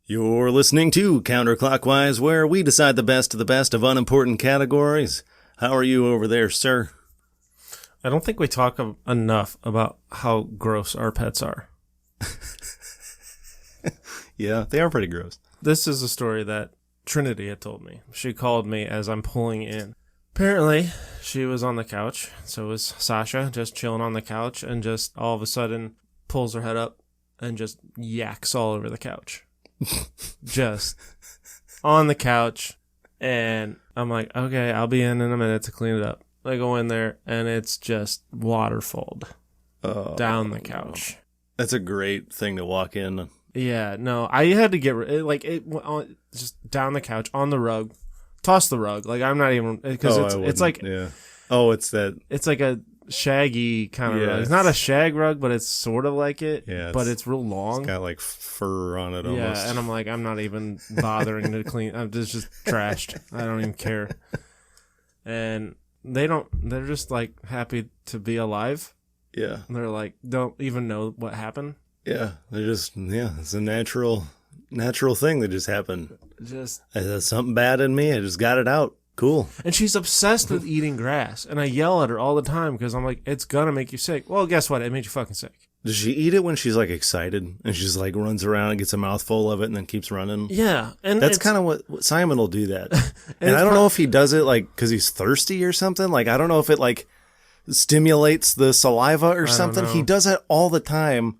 You're listening to Counterclockwise, where we decide the best of the best of unimportant categories. How are you over there, sir? I don't think we talk enough about how gross our pets are. Yeah, they are pretty gross. This is a story that Trinity had told me. She called me as I'm pulling in. Apparently, she was on the couch. So was Sasha, just chilling on the couch, and just all of a sudden pulls her head up and just yaks all over the couch. Just on the couch. And I'm like, okay, I'll be in a minute to clean it up. I go in there, and it's just waterfalled down the couch. That's a great thing to walk in. Yeah, no, I had to get it just down the couch on the rug, toss the rug. Like I'm not even because it's like it's like a shaggy kind of rug. It's not a shag rug, but it's sort of like it. Yeah, but it's real long. It's got like fur on it almost. Yeah, and I'm like, I'm not even bothering to clean. I'm just trashed. I don't even care. And they're just like happy to be alive. Yeah. And they're like, don't even know what happened. Yeah. It's a natural thing that just happened. There's something bad in me. I just got it out. Cool. And she's obsessed with eating grass. And I yell at her all the time because I'm like, it's gonna make you sick. Well, guess what? It made you fucking sick. Does she eat it when she's like excited and she's like runs around and gets a mouthful of it and then keeps running? Yeah. And that's kind of what Simon will do that. And I don't know if he does it like because he's thirsty or something. Like, I don't know if it like stimulates the saliva or something. He does that all the time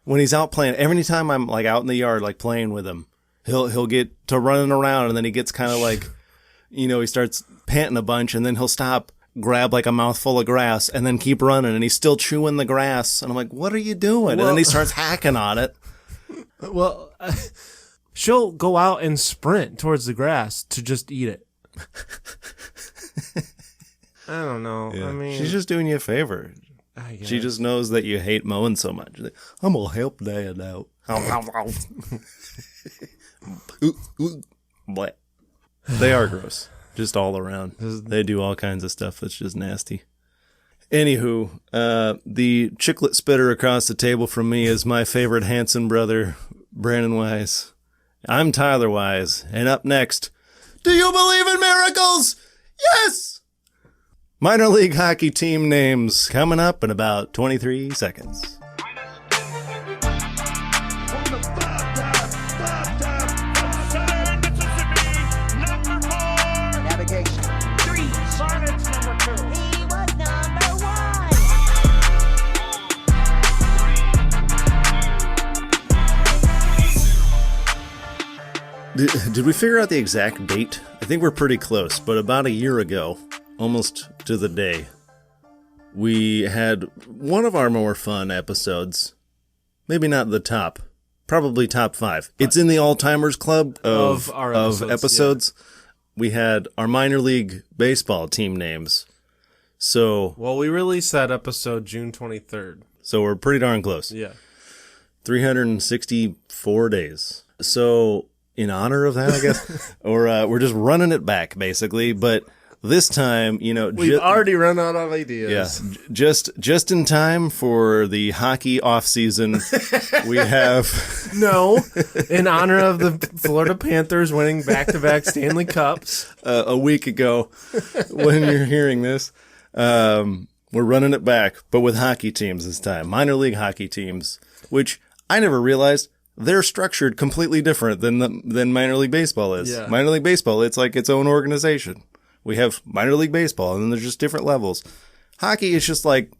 when he's out playing. Every time I'm like out in the yard, like playing with him, he'll get to running around and then he gets kind of like, he starts panting a bunch and then he'll stop, grab like a mouthful of grass and then keep running and he's still chewing the grass. And I'm like, what are you doing? And then he starts hacking on it. Well, she'll go out and sprint towards the grass to just eat it. I don't know. Yeah. I mean, she's just doing you a favor. She just knows that you hate mowing so much. I'm going to help Dad out. They are gross. Just all around. They do all kinds of stuff that's just nasty. Anywho, the chiclet spitter across the table from me is my favorite Hanson brother, Brandon Wise. I'm Tyler Wise, and up next, do you believe in miracles? Yes! Minor league hockey team names coming up in about 23 seconds. Did we figure out the exact date? I think we're pretty close, but about a year ago, almost to the day, we had one of our more fun episodes. Maybe not the top, probably top 5. It's in the all-timers club of episodes. Yeah. We had our minor league baseball team names. So, well, we released that episode June 23rd. So we're pretty darn close. Yeah. 364 days. So, in honor of that, I guess, or we're just running it back, basically. But this time, we've already run out of ideas. Yeah, just in time for the hockey off season, we have in honor of the Florida Panthers winning back-to-back Stanley Cups a week ago. When you're hearing this, we're running it back, but with hockey teams this time, minor league hockey teams, which I never realized. They're structured completely different than minor league baseball is. Yeah. Minor league baseball, it's like its own organization. We have minor league baseball, and then there's just different levels. Hockey is just like,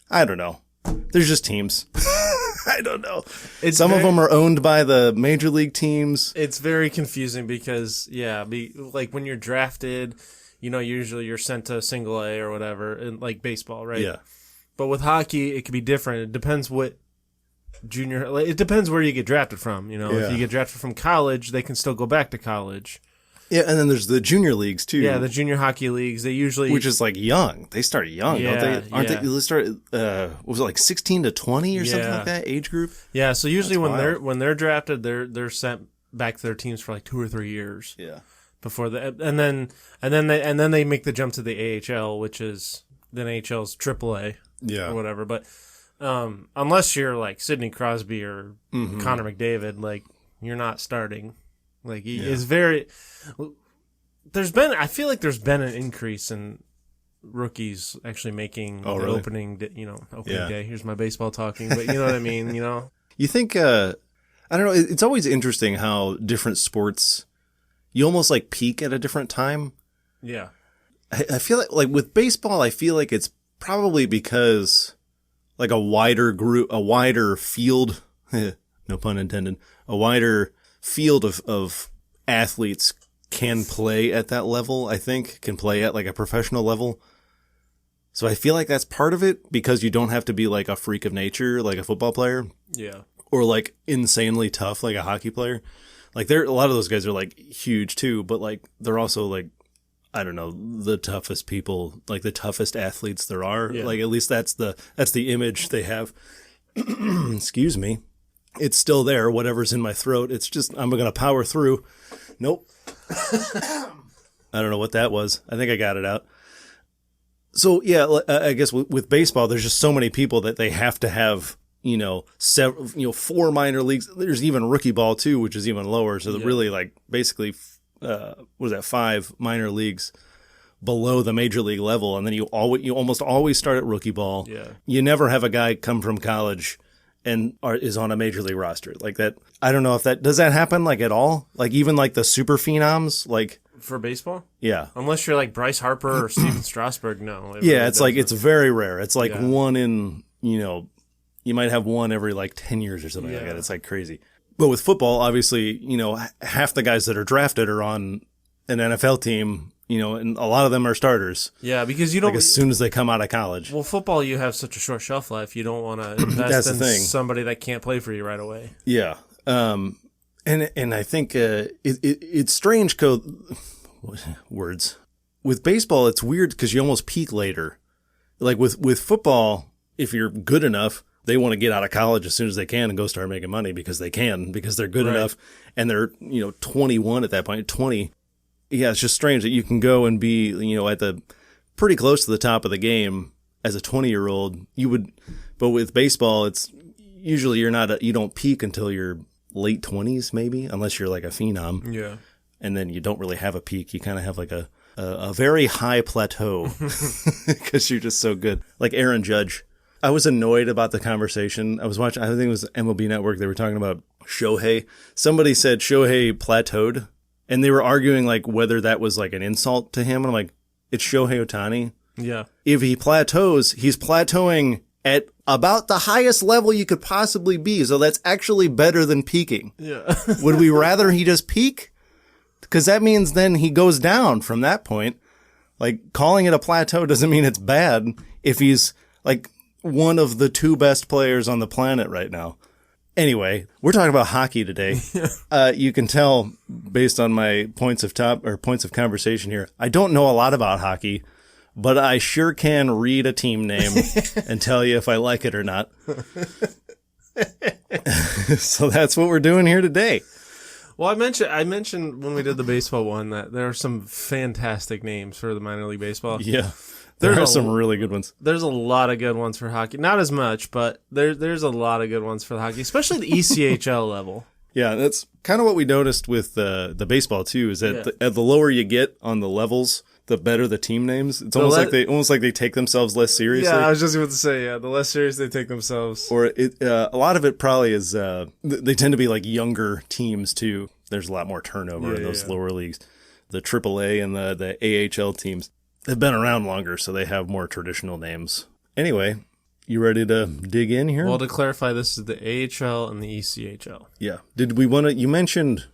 I don't know. There's just teams. I don't know. Some of them are owned by the major league teams. It's very confusing because, like when you're drafted, usually you're sent to single A or whatever, in like baseball, right? Yeah. But with hockey, it can be different. It depends what it depends where you get drafted from. If you get drafted from college, they can still go back to college. Yeah, and then there's the junior leagues too. Yeah, the junior hockey leagues. They usually, which is like young. They start young, don't they? Aren't they? They start. Was it like 16 to 20 or something like that age group? Yeah. So usually when they're drafted, they're sent back to their teams for like 2 or 3 years. Yeah. Before and then they make the jump to the AHL, which is the NHL's AAA. Yeah. Or whatever, but unless you're like Sidney Crosby or Connor McDavid, like you're not starting. Like, he is very... I feel like there's been an increase in rookies actually making the really? opening day. Here's my baseball talking, but you know what I mean, You think, I don't know, it's always interesting how different sports, you almost like peak at a different time. Yeah. I feel like with baseball, I feel like it's probably because like a wider field, no pun intended, a wider field of athletes can play at that level, I think, can play at like a professional level. So I feel like that's part of it because you don't have to be like a freak of nature, like a football player. Yeah. Or like insanely tough, like a hockey player. Like a lot of those guys are like huge too, but like they're also like, I don't know, the toughest people, like the toughest athletes there are. Yeah. Like at least that's the image they have. Excuse me. It's still there. Whatever's in my throat. It's just, I'm going to power through. Nope. I don't know what that was. I think I got it out. So yeah, I guess with baseball, there's just so many people that they have to have, several, 4 minor leagues. There's even rookie ball too, which is even lower. So really like basically, 5 minor leagues below the major league level. And then you almost always start at rookie ball. Yeah. You never have a guy come from college and is on a major league roster like that. I don't know if does that happen like at all? Like even like the super phenoms, like for baseball? Yeah. Unless you're like Bryce Harper or Steven Strasburg, no. It's like, it's very rare. It's like one in, you might have one every like 10 years or something like that. It's like crazy. But with football, obviously, half the guys that are drafted are on an NFL team, and a lot of them are starters. Yeah, because you don't... Like as soon as they come out of college. Well, football, you have such a short shelf life. You don't want to invest in somebody that can't play for you right away. Yeah. And I think it's strange, words. With baseball, it's weird because you almost peak later. Like with football, if you're good enough, they want to get out of college as soon as they can and go start making money because they're good enough, and they're 21 at that point, 20. Yeah, it's just strange that you can go and be at the pretty close to the top of the game as a 20-year-old. But with baseball, it's usually you don't peak until your late 20s maybe, unless you're like a phenom. Yeah, and then you don't really have a peak. You kind of have like a very high plateau because you're just so good. Like Aaron Judge. I was annoyed about the conversation. I was watching, I think it was MLB Network. They were talking about Shohei. Somebody said Shohei plateaued, and they were arguing like whether that was like an insult to him. And I'm like, it's Shohei Ohtani. Yeah. If he plateaus, he's plateauing at about the highest level you could possibly be. So that's actually better than peaking. Yeah. Would we rather he just peak? Because that means then he goes down from that point. Like calling it a plateau doesn't mean it's bad if he's like one of the 2 best players on the planet right now. Anyway, we're talking about hockey today. You can tell based on my points of conversation here, I don't know a lot about hockey, but I sure can read a team name and tell you if I like it or not. So that's what we're doing here today. Well, I mentioned when we did the baseball one that there are some fantastic names for the minor league baseball. Yeah. There are some really good ones. There's a lot of good ones for hockey. Not as much, but there's a lot of good ones for the hockey, especially the ECHL level. Yeah, that's kind of what we noticed with the baseball too. Is that the lower you get on the levels, the better the team names. It's almost like they take themselves less seriously. Yeah, I was just about to say, the less serious they take themselves. Or a lot of it probably is they tend to be like younger teams too. There's a lot more turnover in those lower leagues. The AAA and the AHL teams. They've been around longer, so they have more traditional names. Anyway, you ready to dig in here? Well, to clarify, this is the AHL and the ECHL. Yeah. Did we want to... You mentioned...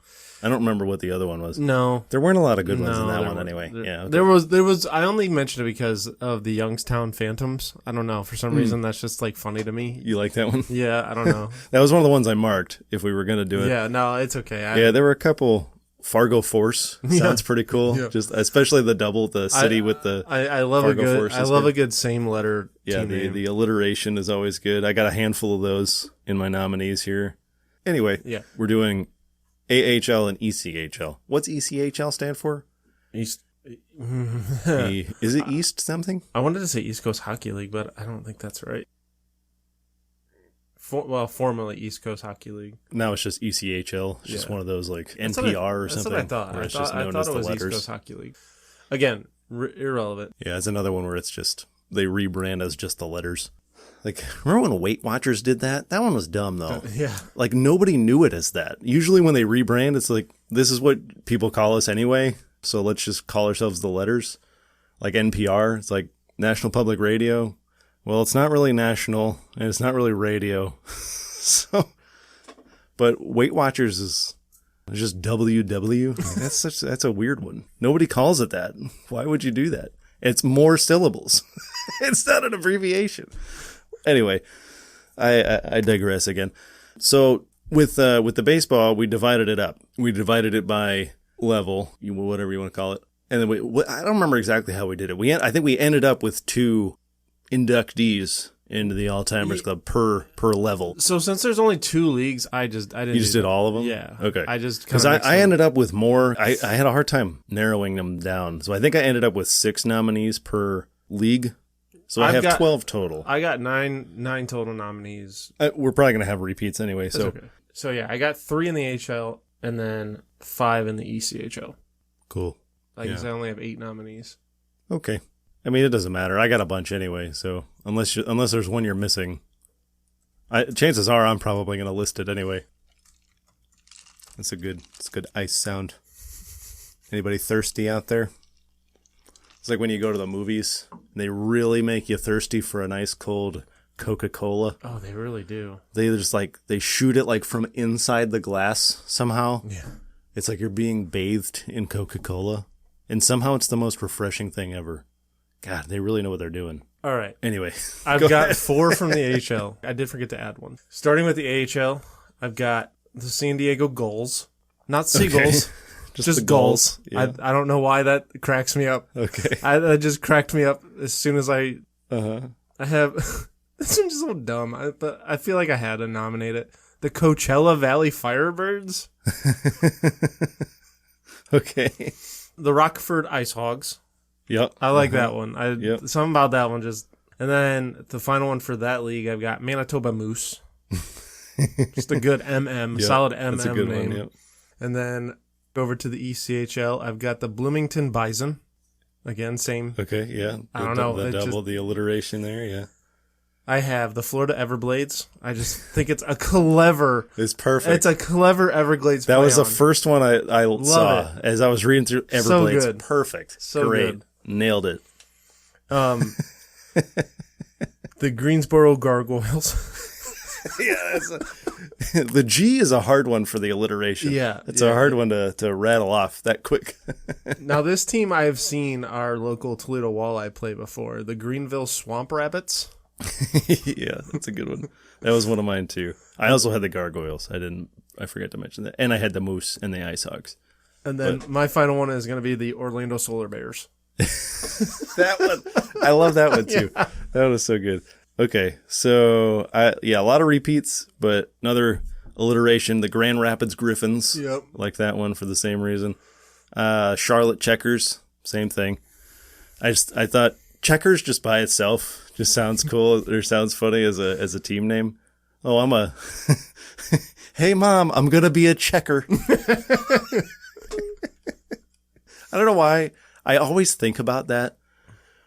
I don't remember what the other one was. No. There weren't a lot of good ones in that one anyway. Okay. There was... I only mentioned it because of the Youngstown Phantoms. I don't know. For some reason, that's just like funny to me. You like that one? Yeah, I don't know. That was one of the ones I marked if we were going to do it. Yeah, no, it's okay. There were a couple... Fargo Force sounds pretty cool. Yeah. Just especially the double, the city with the I love Fargo a good Force. I love a good same letter. Yeah, the alliteration is always good. I got a handful of those in my nominees here. Anyway, we're doing AHL and ECHL. What's ECHL stand for? East. Is it East something? I wanted to say East Coast Hockey League, but I don't think that's right. Formerly East Coast Hockey League. Now it's just ECHL. It's just one of those like NPR or something. That's what I thought. Where it's just known as the it was letters. East Coast Hockey League. Again, irrelevant. Yeah, it's another one where it's just they rebrand as just the letters. Like, remember when Weight Watchers did that? That one was dumb, though. Yeah. Like, nobody knew it as that. Usually when they rebrand, it's like, this is what people call us anyway, so let's just call ourselves the letters. Like NPR, it's like National Public Radio. Well, it's not really national, and it's not really radio. So, but Weight Watchers is just WW. That's a weird one. Nobody calls it that. Why would you do that? It's more syllables. It's not an abbreviation. Anyway, I digress again. So with the baseball, we divided it up. We divided it by level, whatever you want to call it. And then I don't remember exactly how we did it. I think we ended up with 2 inductees into the All-Timers Club per level. So since there's only 2 leagues, I didn't. You just did all of them? Yeah. Okay. Because I ended up with more. I had a hard time narrowing them down. So I think I ended up with 6 nominees per league. So I have 12 total. I got nine total nominees. We're probably going to have repeats anyway. That's okay. So yeah, I got 3 in the HL and then 5 in the ECHL. Cool. I guess I only have 8 nominees. Okay. I mean, it doesn't matter. I got a bunch anyway. So unless there's one you're missing, chances are I'm probably going to list it anyway. It's good ice sound. Anybody thirsty out there? It's like when you go to the movies and they really make you thirsty for a nice cold Coca-Cola. Oh, they really do. They just they shoot it like from inside the glass somehow. Yeah. It's like you're being bathed in Coca-Cola. And somehow it's the most refreshing thing ever. God, they really know what they're doing. All right. Anyway. I've got 4 from the AHL. I did forget to add one. Starting with the AHL, I've got the San Diego Gulls. Not Seagulls. Okay. Just Gulls. Yeah. I don't know why that cracks me up. Okay. That just cracked me up as soon as I have... This one's just so dumb, but I feel like I had to nominate it. The Coachella Valley Firebirds. Okay. The Rockford Ice Hogs. Yep. I like that one. Something about that one just... And then the final one for that league, I've got Manitoba Moose. Just a good MM, solid MM that's a good name. one, yep. And then over to the ECHL, I've got the Bloomington Bison. Again, same. Okay, yeah. I don't know. The alliteration there, yeah. I have the Florida Everglades. I just think it's a clever... It's perfect. It's a clever Everglades That was the first one I saw it. As I was reading through Everglades. So good. Perfect. So great. Good. Nailed it. The Greensboro Gargoyles. Yeah, the G is a hard one for the alliteration. Yeah. It's a hard one to rattle off that quick. Now, this team I have seen our local Toledo Walleye play before. The Greenville Swamp Rabbits. Yeah, that's a good one. That was one of mine too. I also had the Gargoyles. I forgot to mention that. And I had the Moose and the Ice Hogs. And then my final one is going to be the Orlando Solar Bears. That one. I love that one too. Yeah. That was so good. Okay, so a lot of repeats, but another alliteration, the Grand Rapids Griffins. Yep. Like that one for the same reason. Charlotte Checkers, same thing. I thought Checkers just by itself just sounds cool or sounds funny as a team name. Oh, hey mom, I'm going to be a checker. I don't know why. I always think about that.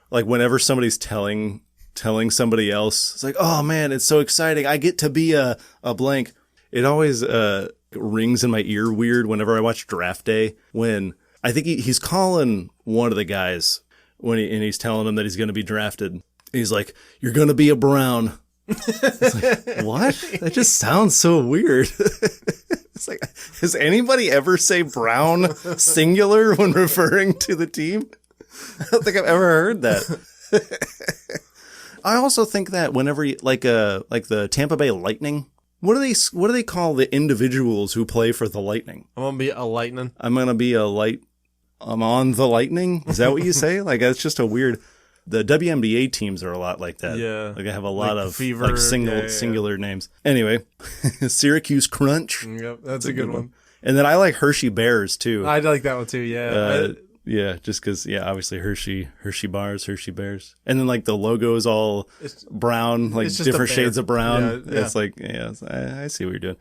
Like whenever somebody's telling somebody else, it's like, oh man, it's so exciting. I get to be a blank. It always rings in my ear weird whenever I watch Draft Day when I think he's calling one of the guys and he's telling him that he's going to be drafted. He's like, you're going to be a Brown. It's like, what? That just sounds so weird. It's like, has anybody ever say Brown singular when referring to the team? I don't think I've ever heard that. I also think that whenever like the Tampa Bay Lightning, what do they call the individuals who play for the Lightning? I'm gonna be a Lightning. I'm on the Lightning. Is that what you say? Like that's just a weird. The WNBA teams are a lot like that. Yeah, like I have a lot of Fever, like singular names. Anyway, Syracuse Crunch. Yep, that's a good one. And then I like Hershey Bears too. I like that one too. Yeah. Yeah, just because, obviously Hershey bars, Hershey bears. And then, like, the logo is all brown, like, different shades of brown. Yeah. It's like, I see what you're doing.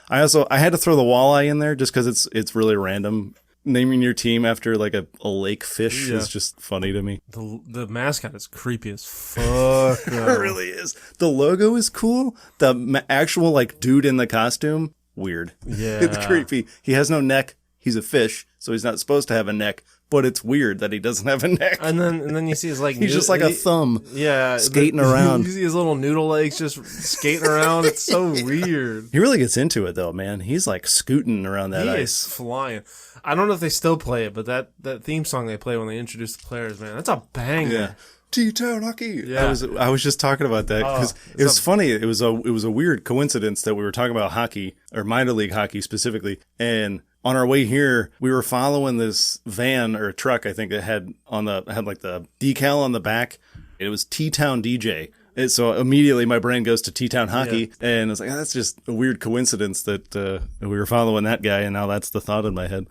I had to throw the walleye in there just because it's really random. Naming your team after, like, a lake fish is just funny to me. The mascot is creepy as fuck. It really is. The logo is cool. The actual, like, dude in the costume, weird. Yeah. It's creepy. He has no neck. He's a fish, so he's not supposed to have a neck. But it's weird that he doesn't have a neck. And then you see his, like... He's just like a thumb. Yeah. Skating around. You see his little noodle legs just skating around. It's so weird. He really gets into it, though, man. He's, like, scooting around that ice. He is flying. I don't know if they still play it, but that theme song they play when they introduce the players, man, that's a banger. Yeah. T-Town hockey. Yeah. I was just talking about that because it was funny. It was a weird coincidence that we were talking about hockey, or minor league hockey specifically, and on our way here, we were following this van or a truck, I think, that had like the decal on the back. It was T-Town DJ. And so immediately my brain goes to T-Town hockey, and it's like, that's just a weird coincidence that we were following that guy, and now that's the thought in my head.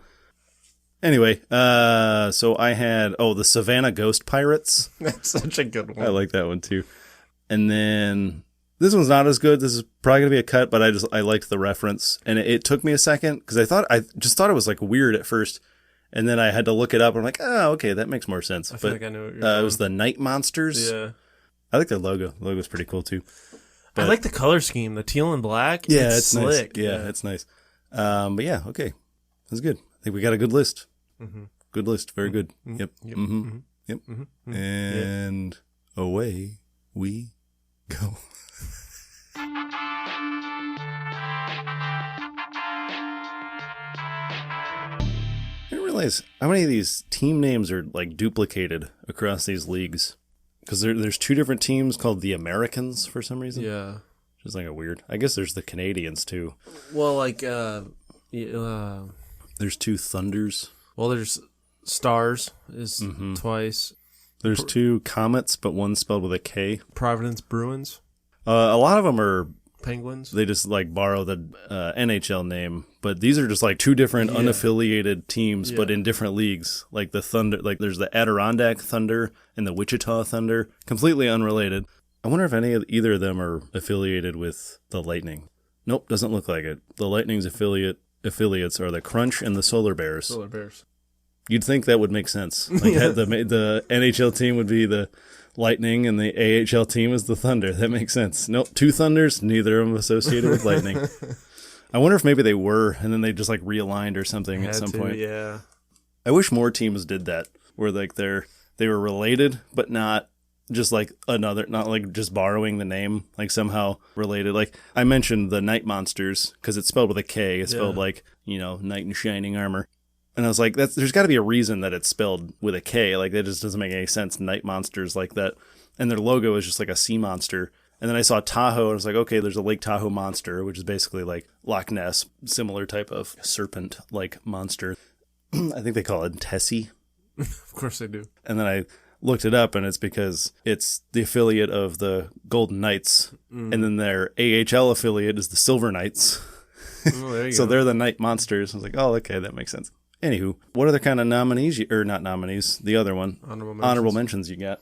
Anyway, so I had, the Savannah Ghost Pirates. That's such a good one. I like that one too. And then this one's not as good. This is probably going to be a cut, but I liked the reference. And it took me a second because I just thought it was like weird at first. And then I had to look it up. And I'm like, oh, okay, that makes more sense. I feel like I knew what you were doing. It was the Night Monsters. Yeah. I like their logo. The logo's pretty cool too. But I like the color scheme, the teal and black. Yeah, it's slick. Nice. Yeah, it's nice. But yeah, okay. That's good. I think we got a good list. Mm-hmm. Good list. Very good. Mm-hmm. Yep. Yep. Mm-hmm. Mm-hmm. Yep. Mm-hmm. And away we go. I didn't realize how many of these team names are like duplicated across these leagues. Because there's two different teams called the Americans for some reason. Yeah. Which is like a weird. I guess there's the Canadians too. Well, like, there's two Thunders. Well, there's Stars is twice. There's two Comets, but one's spelled with a K. Providence Bruins. A lot of them are Penguins. They just like borrow the NHL name, but these are just like two different unaffiliated teams, but in different leagues. Like the Thunder, like there's the Adirondack Thunder and the Wichita Thunder, completely unrelated. I wonder if either of them are affiliated with the Lightning. Nope, doesn't look like it. The Lightning's affiliates are the Crunch and the Solar Bears. Solar Bears. You'd think that would make sense. Like the NHL team would be the Lightning and the AHL team is the Thunder. That makes sense. Nope, two Thunders, neither of them associated with Lightning. I wonder if maybe they were, and then they just like realigned or something at some point. Yeah. I wish more teams did that, where like they were related, but not just like another, not like just borrowing the name, like somehow related. Like I mentioned the Night Monsters because it's spelled with a K. It's spelled like, knight in shining armor. And I was like, there's got to be a reason that it's spelled with a K. Like, that just doesn't make any sense. Night Monsters like that. And their logo is just like a sea monster. And then I saw Tahoe, and I was like, okay, there's a Lake Tahoe monster, which is basically like Loch Ness, similar type of serpent-like monster. I think they call it Tessie. Of course they do. And then I looked it up, and it's because it's the affiliate of the Golden Knights. And then their AHL affiliate is the Silver Knights. Oh, there you So go. they're the Night Monsters. I was like, oh, okay, that makes sense. Anywho, what other kind of nominees, or not nominees, the other one, honorable mentions you got?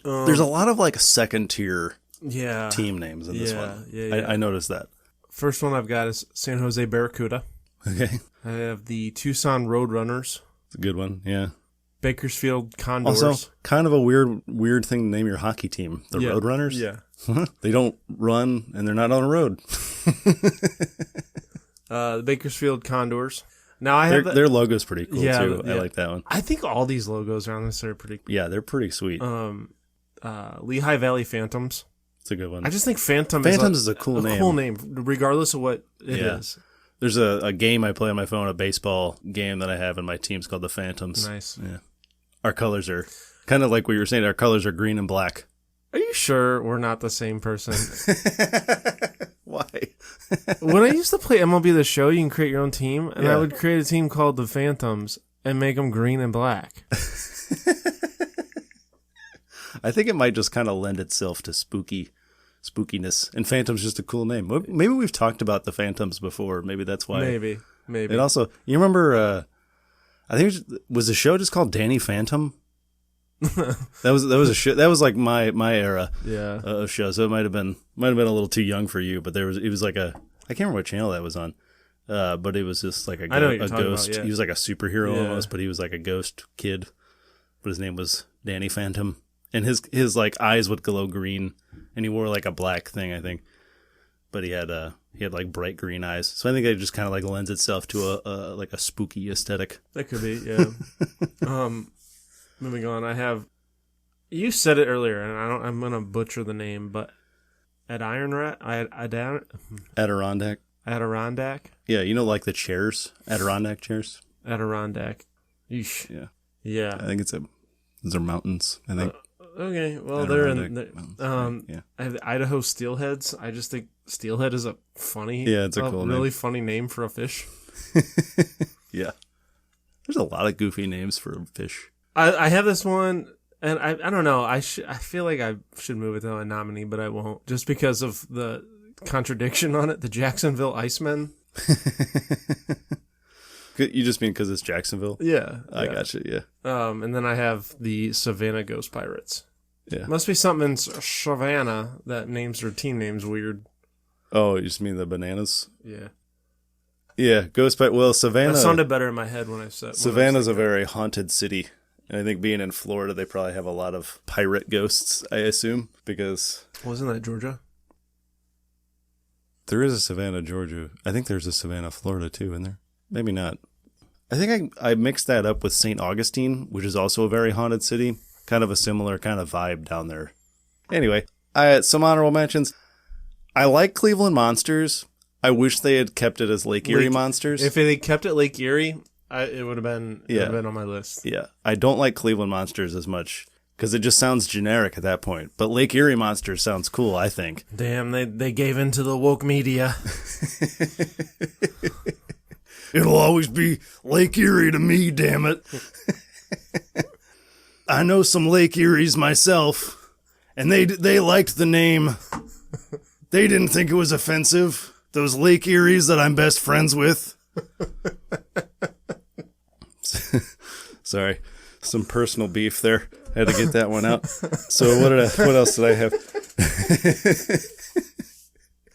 There's a lot of like second tier team names in this one. Yeah. I noticed that. First one I've got is San Jose Barracuda. Okay. I have the Tucson Roadrunners. It's a good one, yeah. Bakersfield Condors. Also, kind of a weird thing to name your hockey team. The Roadrunners? Yeah. They don't run, and they're not on a road. The Bakersfield Condors. Now I have their logo's pretty cool too. I like that one. I think all these logos around this are pretty cool. Yeah, they're pretty sweet. Lehigh Valley Phantoms. It's a good one. I just think Phantoms is a cool name. Cool name, regardless of what it is. There's a game I play on my phone, a baseball game that I have in my team's called the Phantoms. Nice. Yeah. Our colors are kind of like what you were saying. Our colors are green and black. Are you sure we're not the same person? Why? When I used to play MLB The Show, you can create your own team, and I would create a team called the Phantoms and make them green and black. I think it might just kind of lend itself to spookiness, and Phantom's just a cool name. Maybe we've talked about the Phantoms before. Maybe that's why. Maybe. And also, you remember? I think was the show just called Danny Phantom? that was a show. That was like my era of show. So it might have been a little too young for you, but it was like I can't remember what channel that was on. But it was just like a ghost. About, yeah. He was like a superhero almost, but he was like a ghost kid. But his name was Danny Phantom, and his like eyes would glow green, and he wore like a black thing, I think. But he had like bright green eyes, so I think it just kind of like lends itself to a like a spooky aesthetic. That could be, yeah. Moving on, you said it earlier, and I'm gonna butcher the name, but Adirondack. Adirondack. Yeah, like the chairs, Adirondack chairs. Adirondack. Yeesh. Yeah. Yeah. I think those are mountains, I think. Okay, well, they're in I have Idaho steelheads. I just think steelhead is a funny, it's a cool really name. funny name for a fish. Yeah. There's a lot of goofy names for a fish. I have this one, and I don't know. I feel like I should move it to a nominee, but I won't, just because of the contradiction on it. The Jacksonville Icemen. You just mean because it's Jacksonville? Yeah. I gotcha, yeah. And then I have the Savannah Ghost Pirates. Yeah. Must be something in Savannah that names their team names weird. Oh, you just mean the bananas? Yeah. Yeah, Ghost Pirates. Well, Savannah... That sounded better in my head when I said... Savannah's a very haunted city. And I think being in Florida, they probably have a lot of pirate ghosts, I assume, because... Wasn't that Georgia? There is a Savannah, Georgia. I think there's a Savannah, Florida, too, in there. Maybe not. I think I mixed that up with St. Augustine, which is also a very haunted city. Kind of a similar kind of vibe down there. Anyway, some honorable mentions. I like Cleveland Monsters. I wish they had kept it as Lake Erie Monsters. If they kept it Lake Erie, it would have been on my list. Yeah. I don't like Cleveland Monsters as much because it just sounds generic at that point. But Lake Erie Monsters sounds cool, I think. Damn, they gave in to the woke media. It'll always be Lake Erie to me, damn it. I know some Lake Eries myself, and they liked the name. They didn't think it was offensive. Those Lake Eries that I'm best friends with. Sorry, some personal beef there. Had to get that one out. So what else did I have?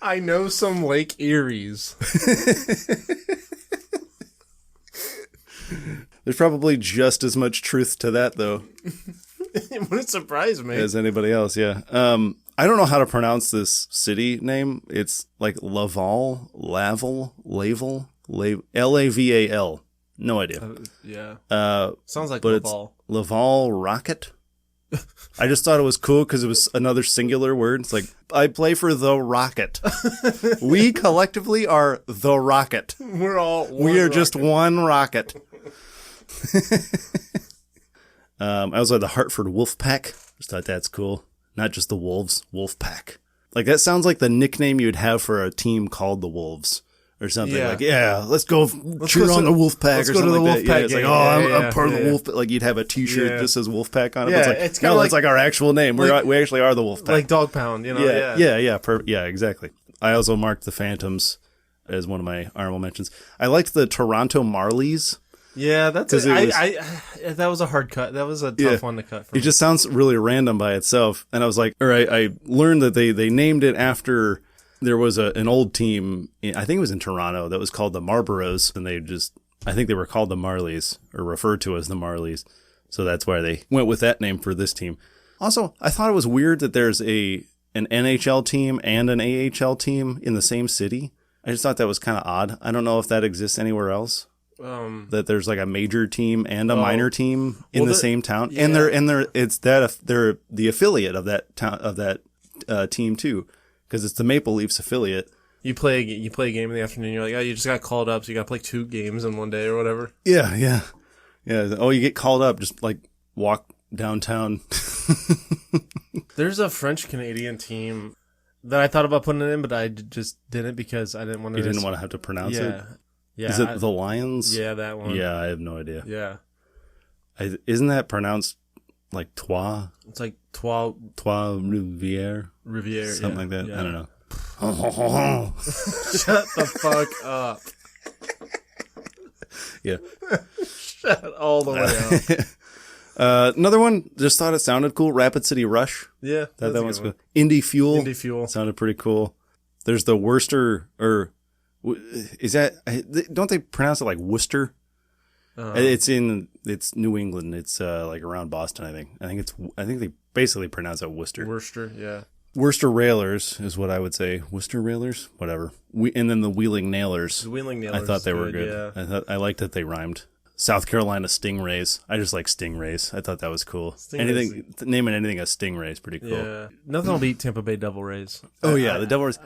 I know some Lake Eries. There's probably just as much truth to that, though. It wouldn't surprise me. As anybody else, yeah. I don't know how to pronounce this city name. It's like Laval, Laval, Laval. No idea. Yeah. Sounds like Laval. It's Laval Rocket. I just thought it was cool because it was another singular word. It's like, I play for the Rocket. We collectively are the Rocket. We are just one Rocket. I also had the Hartford Wolfpack. Just thought that's cool. Not just the Wolves, Wolfpack. Like, that sounds like the nickname you'd have for a team called the Wolves. Or something like, let's go cheer on the Wolfpack or something like that. Yeah, it's like, I'm part of the Wolfpack. Like, you'd have a T-shirt that says Wolfpack on it. Yeah, but it's like, it's like our actual name. We actually are the Wolfpack. Like Dog Pound, you know? Yeah, exactly. I also marked the Phantoms as one of my honorable mentions. I liked the Toronto Marlies. Yeah, that was a hard cut. That was a tough one to cut for me. It just sounds really random by itself. And I was like, all right, I learned that they named it after... There was an old team, I think it was in Toronto, that was called the Marlboros, and I think they were called the Marlies, or referred to as the Marlies. So that's why they went with that name for this team. Also, I thought it was weird that there's an NHL team and an AHL team in the same city. I just thought that was kind of odd. I don't know if that exists anywhere else. That there's like a major team and a minor team in the same town, and they're the affiliate of that town, of that team too. Because it's the Maple Leafs affiliate. You play a game in the afternoon. You're like, oh, you just got called up, so you got to play 2 games in one day or whatever. Yeah. Oh, you get called up, just like walk downtown. There's a French Canadian team that I thought about putting it in, but I just didn't because I didn't want to. You didn't want to have to pronounce it. Yeah. Is it the Lions? Yeah, that one. Yeah, I have no idea. Yeah. Isn't that pronounced like Trois? It's like Trois Rivière, something like that. Yeah. I don't know. Shut the fuck up. Yeah. Shut all the way up. Another one, just thought it sounded cool. Rapid City Rush. Yeah. That one's cool. Indie Fuel. Indie Fuel. Sounded pretty cool. There's the Worcester, or is that, don't they pronounce it like Worcester? It's New England. It's like around Boston, I think. I think they basically pronounce it Worcester. Worcester, yeah. Worcester Railers is what I would say. Worcester Railers? Whatever. And then the Wheeling Nailers. The Wheeling Nailers. I thought they were good. Yeah. I liked that they rhymed. South Carolina Stingrays. I just like Stingrays. I thought that was cool. Naming anything a Stingray is pretty cool. Yeah. Nothing will beat Tampa Bay Devil Rays. Oh yeah, the Devil Rays.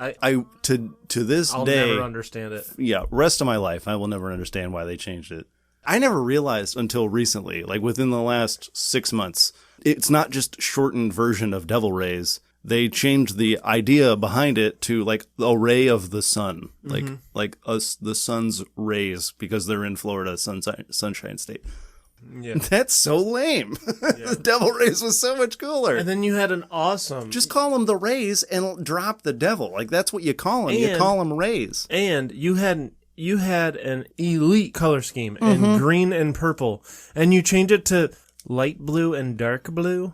To this day, I'll never understand it. Yeah, rest of my life, I will never understand why they changed it. I never realized until recently, like within the last 6 months, it's not just shortened version of Devil Rays. They changed the idea behind it to like a ray of the sun, like us, the sun's rays, because they're in Florida, Sunshine State. Yeah, that's so lame. Yeah. The Devil Rays was so much cooler. And then you had an awesome. Just call them the Rays and drop the devil. Like that's what you call them. You call them Rays. And you had an elite color scheme in green and purple, and you changed it to light blue and dark blue.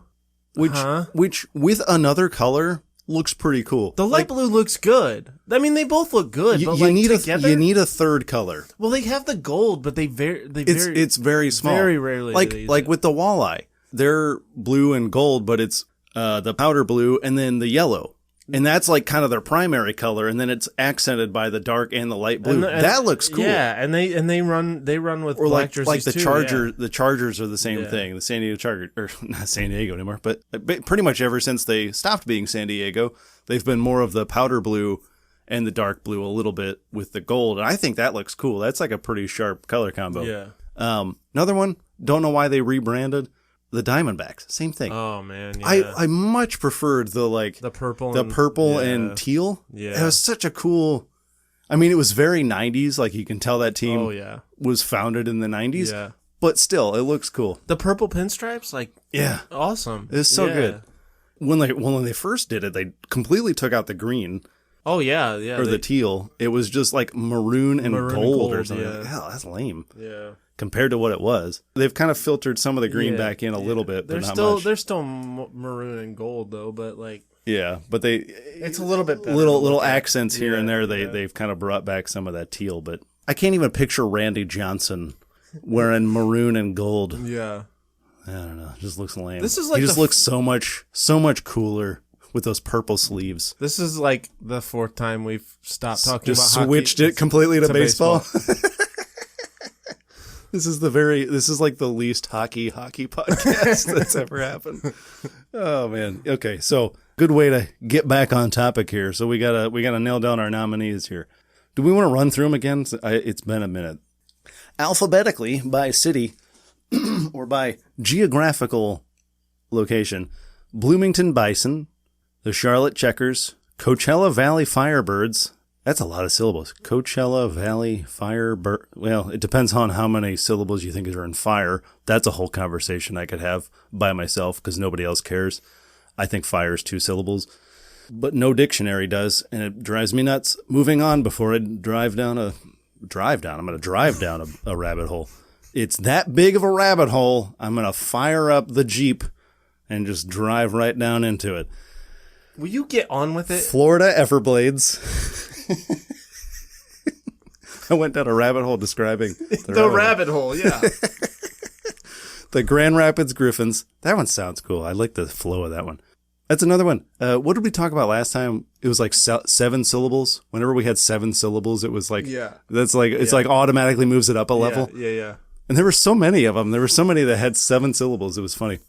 Which with another color looks pretty cool. The light blue looks good. I mean, they both look good. But you need a third color. Well, they have the gold, but it's very small. Very rarely. Like with the walleye, they're blue and gold, but it's the powder blue and then the yellow. And that's like kind of their primary color, and then it's accented by the dark and the light blue. That looks cool. Yeah, and they run with or black jerseys like the too, Charger. Yeah. The Chargers are the same thing. The San Diego Chargers, or not San Diego anymore, but pretty much ever since they stopped being San Diego, they've been more of the powder blue and the dark blue a little bit with the gold. And I think that looks cool. That's like a pretty sharp color combo. Yeah. Another one. Don't know why they rebranded. The Diamondbacks, same thing. Oh man, yeah. I much preferred the purple and teal. Yeah, it was such a cool. I mean, it was very 90s. Like you can tell that team was founded in the 90s. Yeah, but still, it looks cool. The purple pinstripes, awesome. It's so good. When they first did it, they completely took out the green. Oh yeah, or the teal. It was just like maroon and gold or something. Yeah. Hell, that's lame. Yeah. Compared to what it was. They've kind of filtered some of the green back in a little bit, but not much. They're still maroon and gold though, but like it's a little bit better. Little accents here and there. They've kind of brought back some of that teal, but I can't even picture Randy Johnson wearing maroon and gold. Yeah. I don't know. It just looks lame. This is like he just looks so much cooler with those purple sleeves. This is like the fourth time we've stopped talking about hockey. Switched it completely to baseball. This is like the least hockey podcast that's ever happened. Oh man. Okay, so good way to get back on topic here. So we gotta nail down our nominees here. Do we want to run through them again? It's been a minute. Alphabetically by city or by geographical location: Bloomington Bison, the Charlotte Checkers, Coachella Valley Firebirds. That's a lot of syllables. Coachella Valley Firebird. Well, it depends on how many syllables you think are in fire. That's a whole conversation I could have by myself because nobody else cares. I think fire is 2 syllables, but no dictionary does, and it drives me nuts. Moving on before I drive down. I'm going to drive down a rabbit hole. It's that big of a rabbit hole. I'm going to fire up the Jeep and just drive right down into it. Will you get on with it? Florida Everblades. I went down a rabbit hole describing the rabbit hole, yeah. The Grand Rapids Griffins. That one sounds cool. I like the flow of that one. That's another one. What did we talk about last time? It was like 7 syllables. Whenever we had 7 syllables, it was like, that's like, it's like automatically moves it up a level. Yeah. And there were so many of them. There were so many that had 7 syllables. It was funny.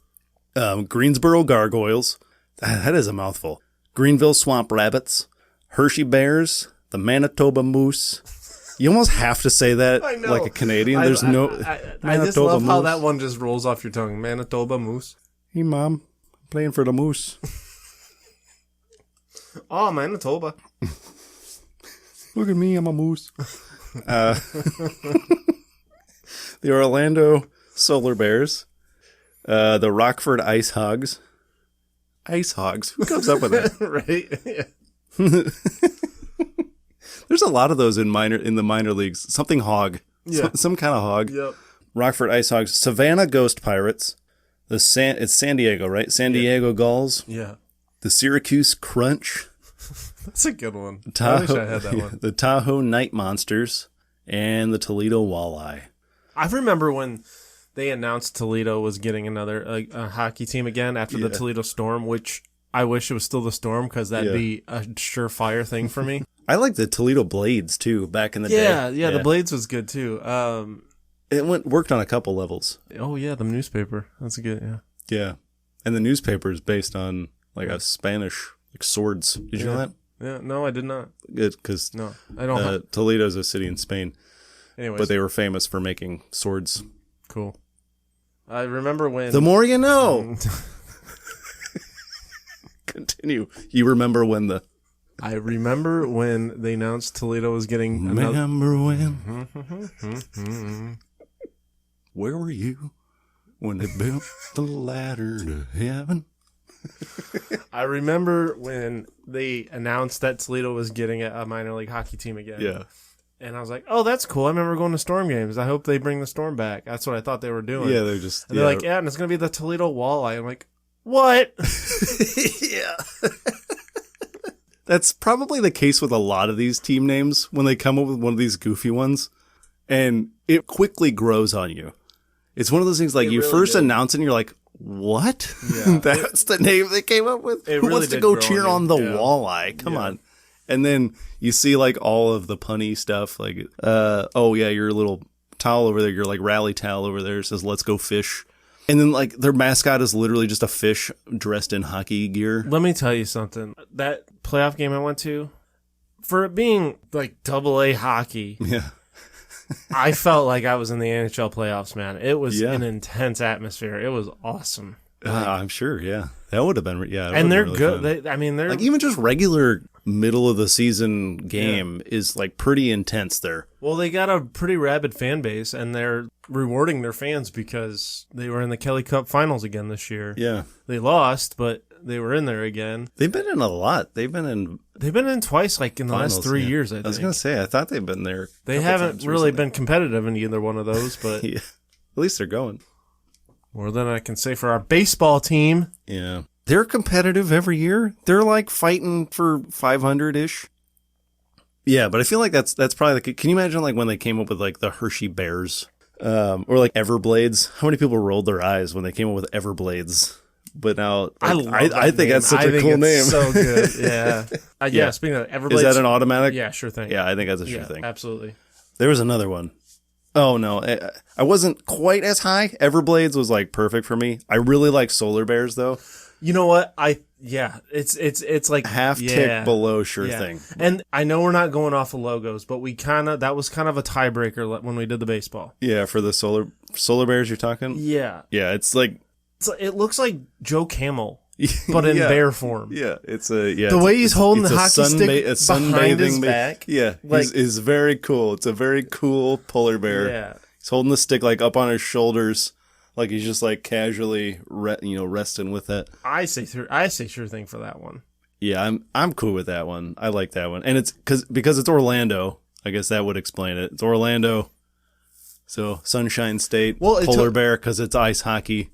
Greensboro Gargoyles. That is a mouthful. Greenville Swamp Rabbits. Hershey Bears. The Manitoba Moose. You almost have to say that like a Canadian. There's I just love how that one just rolls off your tongue. Manitoba Moose. Hey, Mom. I'm playing for the Moose. Oh, Manitoba. Look at me. I'm a moose. The Orlando Solar Bears. The Rockford Ice Hogs. Ice Hogs? Who comes up with that? Right? Yeah. There's a lot of those in the minor leagues. Something hog. Yeah. Some kind of hog. Yep. Rockford Ice Hogs, Savannah Ghost Pirates, it's San Diego, right? San Diego Gulls. Yeah. The Syracuse Crunch. That's a good one. I wish I had that one. The Tahoe Night Monsters, and the Toledo Walleye. I remember when they announced Toledo was getting another a hockey team again after the Toledo Storm, which I wish it was still the Storm because that'd be a surefire thing for me. I like the Toledo Blades too back in the day. Yeah, the Blades was good too. It worked on a couple levels. Oh yeah, the newspaper. That's good. Yeah. Yeah, and the newspaper is based on like a Spanish swords. Did you know that? Yeah. No, I did not. Good, because no, I don't. Toledo's a city in Spain. Anyways, but they were famous for making swords. Cool. I remember when... The more you know! Continue. You remember when the... I remember when they announced Toledo was getting... Remember when... Where were you when they built the ladder to heaven? I remember when they announced that Toledo was getting a minor league hockey team again. Yeah. And I was like, oh, that's cool. I remember going to Storm games. I hope they bring the Storm back. That's what I thought they were doing. Yeah, they're just... And they're like, yeah, and it's going to be the Toledo Walleye. I'm like, what? Yeah. That's probably the case with a lot of these team names when they come up with one of these goofy ones. And it quickly grows on you. It's one of those things like you really first announce it and you're like, what? Yeah. That's the name they came up with? Who wants to go cheer on the walleye? Come on. And then you see like all of the punny stuff, like, oh yeah, your little towel over there, your like rally towel over there says, let's go fish. And then like their mascot is literally just a fish dressed in hockey gear. Let me tell you something. That playoff game I went to, for it being like AA hockey, I felt like I was in the NHL playoffs, man. It was an intense atmosphere. It was awesome. I'm sure, yeah. That would have been, and they're really good. They're like even just regular middle of the season game is like pretty intense there. Well, they got a pretty rabid fan base, and they're rewarding their fans because they were in the Kelly Cup Finals again this year. Yeah, they lost, but they were in there again. They've been in a lot. They've been in twice, like in the last 3 years. I was gonna say, I thought they've been there. They haven't really been competitive in either one of those, but at least they're going. More than I can say for our baseball team. Yeah. They're competitive every year. They're like fighting for 500-ish. Yeah, but I feel like that's probably can you imagine like when they came up with like the Hershey Bears or like Everblades? How many people rolled their eyes when they came up with Everblades? But now I think that's such a cool name. So good. Yeah. Speaking of Everblades. Is that an automatic? Yeah, sure thing. Yeah, I think that's a sure thing. Absolutely. There was another one. Oh, no. I wasn't quite as high. Everblades was like perfect for me. I really like Solar Bears though. You know what? It's like half tick below sure thing. And I know we're not going off of logos, but that was kind of a tiebreaker when we did the baseball. Yeah, for the Solar Bears you're talking? Yeah. Yeah, it looks like Joe Camel, but in bear form. Yeah, the way he's holding the hockey stick behind his back. Yeah, is very cool. It's a very cool polar bear. Yeah. He's holding the stick like up on his shoulders. Like he's just like casually, resting with it. I say sure thing for that one. Yeah, I'm cool with that one. I like that one, and it's because it's Orlando. I guess that would explain it. It's Orlando, so Sunshine State. Polar bear because it's ice hockey.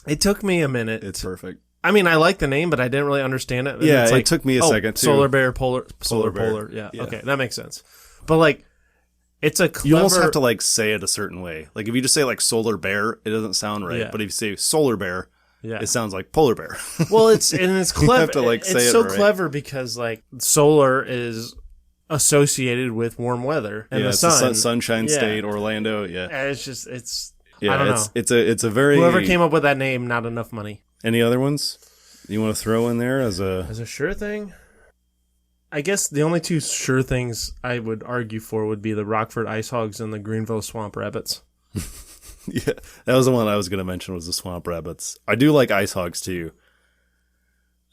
It took me a minute. It's perfect. I mean, I like the name, but I didn't really understand it. Yeah, it took me a second too. Solar bear, polar. Yeah, okay, that makes sense. But like. It's a clever... You almost have to like say it a certain way. Like if you just say like solar bear, it doesn't sound right. Yeah. But if you say solar bear, it sounds like polar bear. Well, it's clever. You have to like say it's so clever because like solar is associated with warm weather and the sun. Sunshine State, Orlando. Yeah, and I don't know. It's a very whoever came up with that name, not enough money. Any other ones you want to throw in there as a sure thing? I guess the only two sure things I would argue for would be the Rockford Ice Hogs and the Greenville Swamp Rabbits. Yeah, that was the one I was going to mention was the Swamp Rabbits. I do like Ice Hogs too.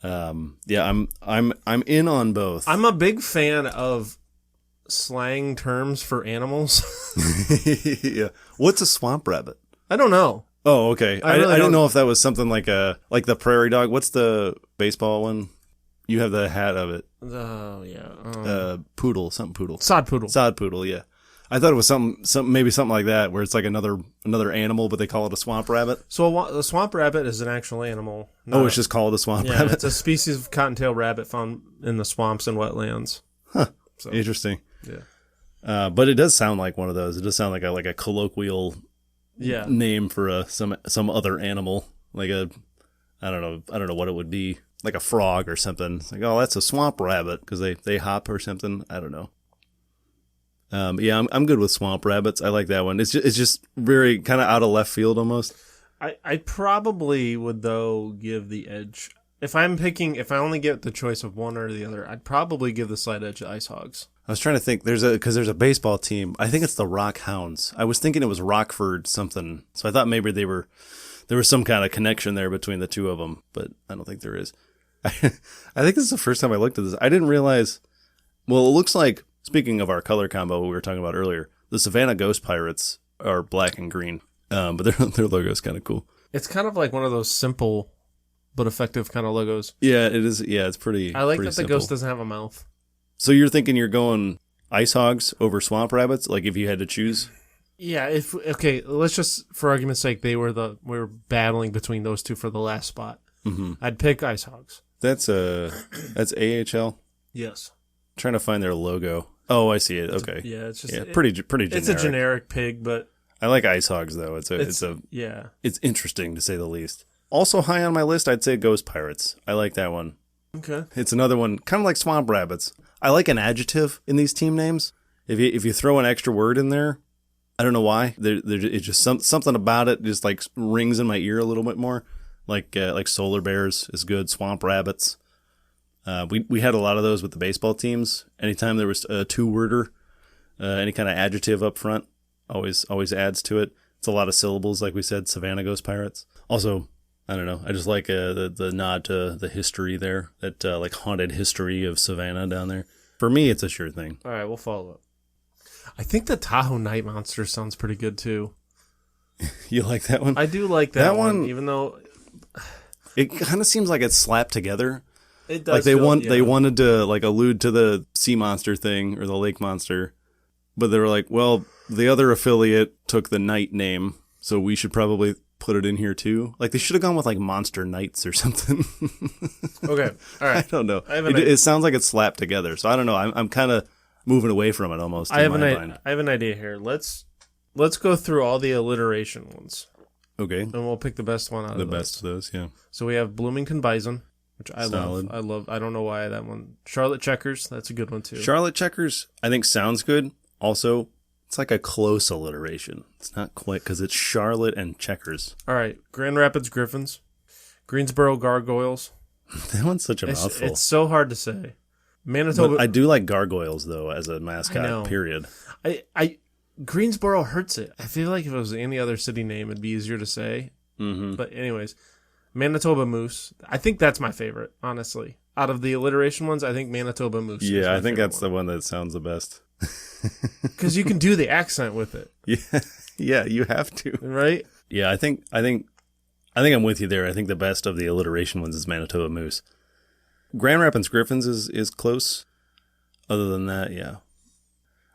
Yeah, I'm in on both. I'm a big fan of slang terms for animals. Yeah, what's a swamp rabbit? I don't know. Oh, okay. I didn't know if that was something like the prairie dog. What's the baseball one? You have the hat of it. Oh, yeah. Poodle, something poodle. Sod poodle. Sod poodle, yeah. I thought it was maybe something like that, where it's like another animal, but they call it a swamp rabbit. So a swamp rabbit is an actual animal. It's just called a swamp rabbit? It's a species of cottontail rabbit found in the swamps and wetlands. Huh. So, interesting. Yeah. But it does sound like one of those. It does sound like a colloquial name for some other animal. Like I don't know what it would be. Like a frog or something. It's like, oh, that's a swamp rabbit because they hop or something. I don't know. I'm good with swamp rabbits. I like that one. It's just very kind of out of left field almost. I probably would though give the edge if I only get the choice of one or the other. I'd probably give the slight edge to Ice Hogs. I was trying to think. There's a baseball team. I think it's the Rock Hounds. I was thinking it was Rockford something. So I thought maybe there was some kind of connection there between the two of them, but I don't think there is. I think this is the first time I looked at this. I didn't realize. Well, it looks like. Speaking of our color combo we were talking about earlier, the Savannah Ghost Pirates are black and green, but their logo is kind of cool. It's kind of like one of those simple but effective kind of logos. Yeah, it is. Yeah, it's pretty. I like pretty that simple. the ghost doesn't have a mouth. So you're thinking you're going Ice Hogs over Swamp Rabbits, like if you had to choose? Yeah. Let's just for argument's sake, we were battling between those two for the last spot. Mm-hmm. I'd pick Ice Hogs. That's AHL. Yes. I'm trying to find their logo. Oh, I see it. Okay. It's just pretty generic. It's a generic pig, but I like Ice Hogs though. It's interesting to say the least. Also high on my list, I'd say Ghost Pirates. I like that one. Okay. It's another one, kind of like Swamp Rabbits. I like an adjective in these team names. If you throw an extra word in there, I don't know why. It's just something about it just like rings in my ear a little bit more. Like Solar Bears is good. Swamp Rabbits. We had a lot of those with the baseball teams. Anytime there was a two-worder, any kind of adjective up front, always adds to it. It's a lot of syllables, like we said. Savannah Ghost Pirates. Also, I don't know. I just like the nod to the history there, that like haunted history of Savannah down there. For me, it's a sure thing. All right, we'll follow up. I think the Tahoe Night Monster sounds pretty good too. You like that one? I do like that one, even though it kind of seems like it's slapped together. It does. Like they wanted to like allude to the sea monster thing or the lake monster, but they were like, well, the other affiliate took the night name, so we should probably put it in here too. Like they should have gone with like Monster Knights or something. Okay, all right. I don't know. It sounds like it's slapped together, so I don't know. I'm kind of moving away from it almost. I have an idea here. Let's go through all the alliteration ones. Okay, and we'll pick the best one out of the best of those. Yeah. So we have Bloomington Bison. Which I Solid. love. I don't know why that one. Charlotte Checkers, that's a good one too. Charlotte Checkers, I think sounds good. Also, it's like a close alliteration. It's not quite because it's Charlotte and Checkers. All right, Grand Rapids Griffins, Greensboro Gargoyles. That one's such a mouthful. It's so hard to say. Manitoba. But I do like gargoyles though as a mascot. Period. Greensboro hurts it. I feel like if it was any other city name, it'd be easier to say. Mm-hmm. But anyways. Manitoba Moose. I think that's my favorite, honestly. Out of the alliteration ones, I think Manitoba Moose. Yeah, I think that's the one that sounds the best. Because you can do the accent with it. Yeah, you have to. Right? Yeah, I think I'm with you there. I think the best of the alliteration ones is Manitoba Moose. Grand Rapids Griffins is close. Other than that, yeah.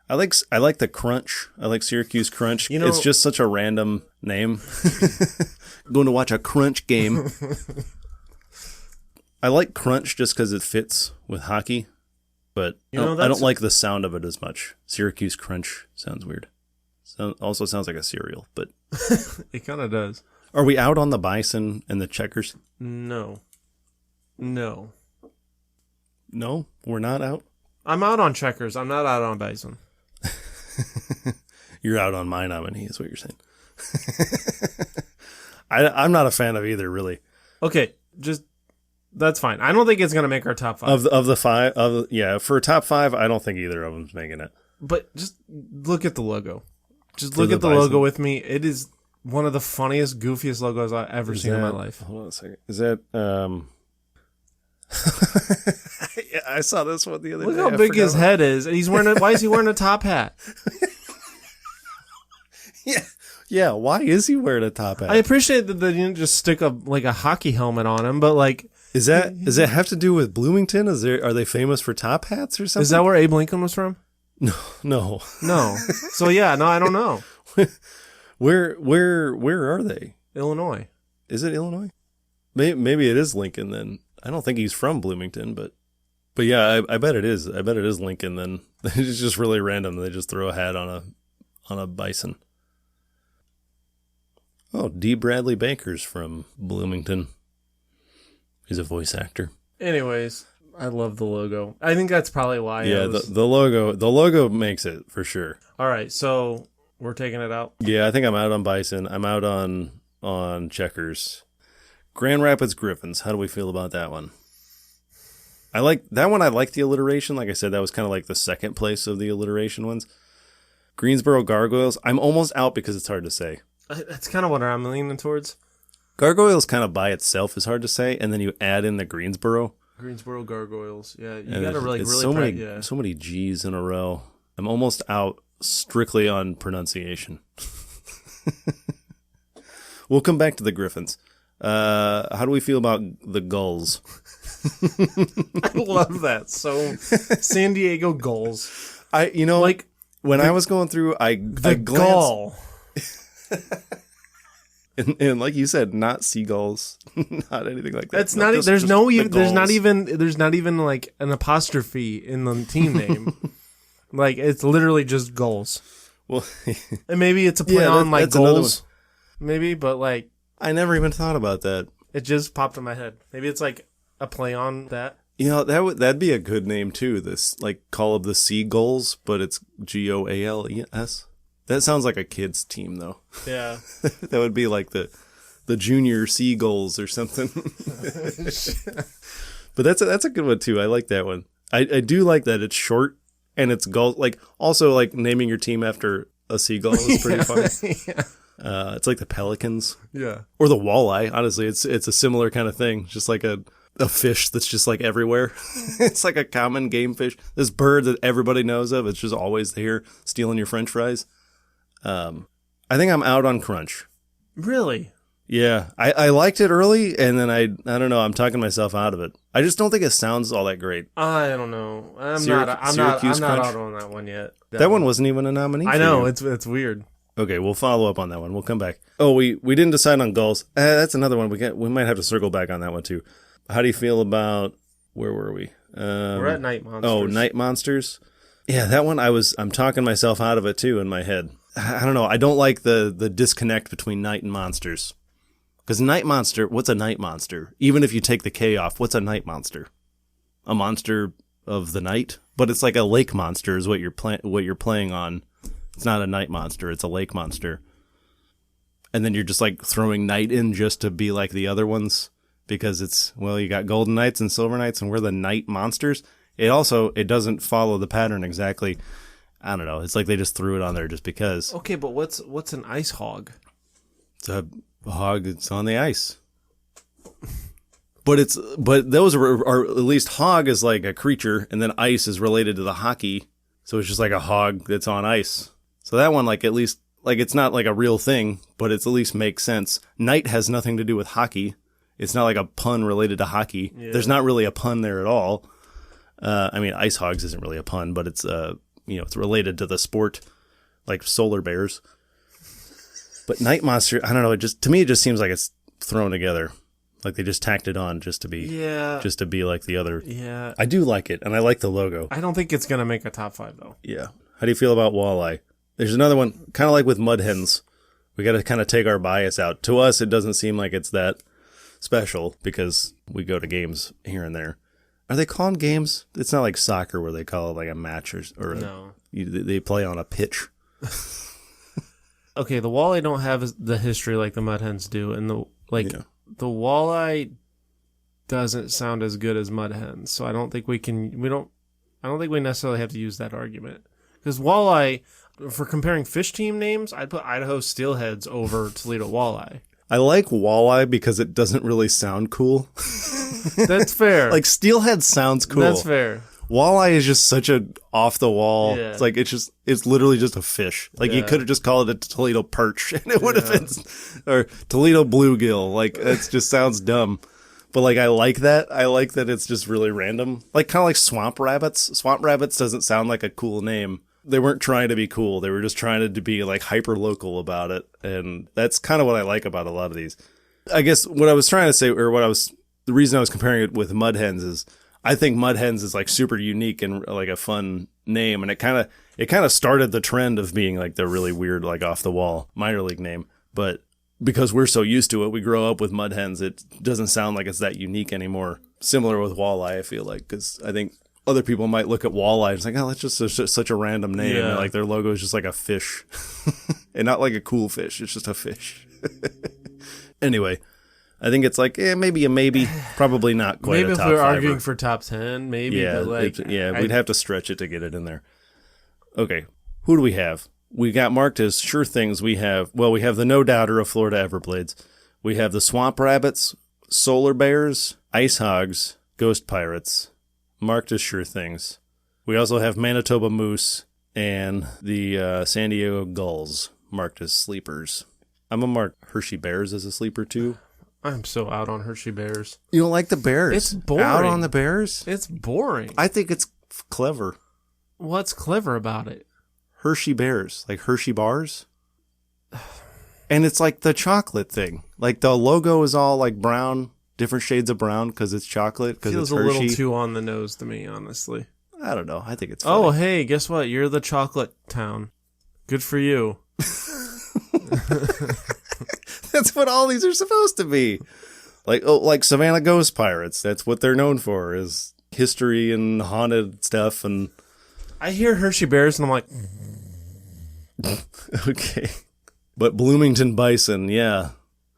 I like the Crunch. I like Syracuse Crunch. It's just such a random name. Going to watch a Crunch game. I like Crunch just because it fits with hockey, but I don't like the sound of it as much. Syracuse Crunch sounds weird. Also sounds like a cereal, but it kind of does. Are we out on the Bison and the Checkers? No, we're not out. I'm out on Checkers. I'm not out on Bison. You're out on my nominee, is what you're saying. I'm not a fan of either, really. Okay, that's fine. I don't think it's going to make our top five. Of the five, for top five, I don't think either of them's making it. But just look at the logo. Just look at the logo with me. It is one of the funniest, goofiest logos I've ever seen in my life. Hold on a second. Is that yeah, I saw this one the other day. Look how big his head is. He's wearing why is he wearing a top hat? Yeah, why is he wearing a top hat? I appreciate that they didn't just stick a hockey helmet on him, but like, does that have to do with Bloomington? Are they famous for top hats or something? Is that where Abe Lincoln was from? No. No. So yeah, no, I don't know. Where are they? Illinois. Is it Illinois? Maybe it is Lincoln then. I don't think he's from Bloomington, but yeah, I bet it is. I bet it is Lincoln then. It's just really random. They just throw a hat on a bison. Oh, D. Bradley Baker's from Bloomington. He's a voice actor. Anyways, I love the logo. I think that's probably why. Yeah, the logo makes it for sure. All right, so we're taking it out. Yeah, I think I'm out on bison. I'm out on checkers. Grand Rapids Griffins. How do we feel about that one? I like that one. I like the alliteration. Like I said, that was kind of like the second place of the alliteration ones. Greensboro Gargoyles. I'm almost out because it's hard to say. That's kind of what I'm leaning towards. Gargoyles kind of by itself is hard to say, and then you add in the Greensboro. Greensboro Gargoyles. Yeah, you got to really so many G's in a row. I'm almost out strictly on pronunciation. We'll come back to the Griffins. How do we feel about the Gulls? I love that. So, San Diego Gulls. Like when I was going through, I glanced. Gull. And like you said, not seagulls, not anything like that. That's not. There's not even like an apostrophe in the team name. Like it's literally just Gulls. Well, and maybe it's a play on like goals. Maybe, but like I never even thought about that. It just popped in my head. Maybe it's like a play on that. That'd be a good name too. This like Call of the Seagulls, but it's Goals. That sounds like a kid's team, though. Yeah. That would be like the junior Seagulls or something. But that's a good one, too. I like that one. I do like that it's short and it's gull. Like, also, like, naming your team after a seagull is pretty funny. Yeah. It's like the Pelicans. Yeah. Or the walleye. Honestly, it's a similar kind of thing. Just like a fish that's just like everywhere. It's like a common game fish. This bird that everybody knows of. It's just always there stealing your French fries. I think I'm out on Crunch. Really? Yeah. I liked it early, and then I don't know, I'm talking myself out of it. I just don't think it sounds all that great. I don't know. I'm not out on that one yet. That one wasn't even a nominee. I know, it's weird. Okay, we'll follow up on that one. We'll come back. Oh, we didn't decide on Gulls. That's another one. We might have to circle back on that one too. How do you feel about, where were we? We're at Night Monsters. Oh, Night Monsters. Yeah, that one I'm talking myself out of it too in my head. I don't know. I don't like the disconnect between night and monsters. Because night monster, what's a night monster? Even if you take the K off, what's a night monster? A monster of the night? But it's like a lake monster is what you're playing on. It's not a night monster. It's a lake monster. And then you're just like throwing night in just to be like the other ones. Because you got golden knights and silver knights and we're the night monsters. It doesn't follow the pattern exactly. I don't know. It's like they just threw it on there just because. Okay, but what's an ice hog? It's a hog that's on the ice. But those are at least hog is like a creature, and then ice is related to the hockey. So it's just like a hog that's on ice. So that one, like at least like it's not like a real thing, but it's at least makes sense. Night has nothing to do with hockey. It's not like a pun related to hockey. Yeah. There's not really a pun there at all. I mean, ice hogs isn't really a pun, but it's it's related to the sport, like solar bears. But Night Monster, I don't know. To me, it just seems like it's thrown together, like they just tacked it on just to be like the other. Yeah, I do like it, and I like the logo. I don't think it's gonna make a top 5 though. Yeah. How do you feel about Walleye? There's another one, kind of like with Mud Hens. We got to kind of take our bias out. To us, it doesn't seem like it's that special because we go to games here and there. Are they calling games? It's not like soccer where they call it like a match or no. They play on a pitch. Okay, the walleye don't have the history like the mud hens do, and the walleye doesn't sound as good as mud hens. So I don't think we necessarily have to use that argument because walleye, for comparing fish team names, I'd put Idaho Steelheads over Toledo Walleye. I like walleye because it doesn't really sound cool. That's fair. Like steelhead sounds cool. That's fair. Walleye is just such a off the wall. Yeah. It's like it's literally just a fish. Like you could have just called it a Toledo perch and it would have been, or Toledo bluegill. Like it just sounds dumb. But like I like that. I like that it's just really random. Like kind of like swamp rabbits. Swamp rabbits doesn't sound like a cool name, They weren't trying to be cool. They were just trying to be like hyper local about it. And that's kind of what I like about a lot of these. I guess what I was trying to say, or the reason I was comparing it with Mud Hens is I think Mud Hens is like super unique and like a fun name. And it kind of started the trend of being like the really weird, like off the wall minor league name. But because we're so used to it, we grow up with Mud Hens. It doesn't sound like it's that unique anymore. Similar with Walleye, I feel like, because I think other people might look at Walleye and it's like, oh, that's just such a random name. Yeah. And like their logo is just like a fish and not like a cool fish. It's just a fish. Anyway, I think it's like, maybe a maybe, probably not quite maybe a top if we're fiver. arguing for top 10, maybe. Yeah, but we'd have to stretch it to get it in there. Okay, who do we have? We got marked as sure things. We have the No Doubter of Florida Everblades. We have the Swamp Rabbits, Solar Bears, Ice Hogs, Ghost Pirates, marked as sure things. We also have Manitoba Moose and the San Diego Gulls, marked as sleepers. I'm going to mark Hershey Bears as a sleeper too. I'm so out on Hershey Bears. You don't like the Bears? It's boring. Out on the Bears? It's boring. I think it's clever. What's clever about it? Hershey Bears, like Hershey bars. And it's like the chocolate thing. Like the logo is all like brown, different shades of brown because it's chocolate, because it's Hershey. Feels a little too on the nose to me, honestly. I don't know. I think it's funny. Oh, hey, guess what? You're the chocolate town. Good for you. That's what all these are supposed to be. Like Savannah Ghost Pirates. That's what they're known for, is history and haunted stuff. And I hear Hershey Bears and I'm like, okay. But Bloomington Bison, yeah.